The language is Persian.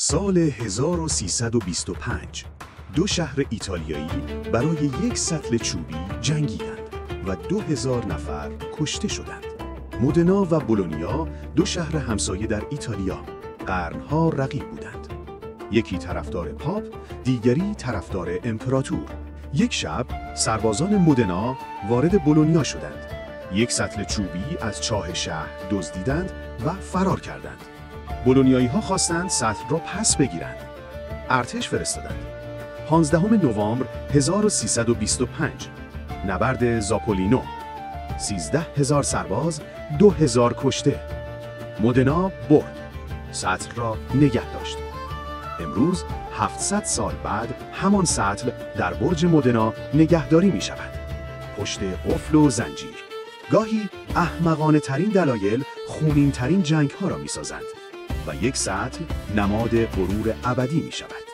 سال 1325 دو شهر ایتالیایی برای یک سطل چوبی جنگیدند و 2000 نفر کشته شدند. مودنا و بولونیا دو شهر همسایه در ایتالیا قرنها رقیب بودند. یکی طرفدار پاپ، دیگری طرفدار امپراتور. یک شب سربازان مودنا وارد بولونیا شدند. یک سطل چوبی از چاه شهر دزدیدند و فرار کردند. بولونیایی‌ها خواستند سطل را پس بگیرند. ارتش فرستادند. 15 نوامبر 1325 نبرد زاپولینو. 13000 سرباز، 2000 کشته. مودنا برد. سطل را نگه داشت. امروز 700 سال بعد همان سطل در برج مودنا نگهداری می شود. پشت قفل و زنجیر. گاهی احمقانه ترین دلایل خونین ترین جنگ ها را می سازند و یک سطل نماد غرور ابدی می شود.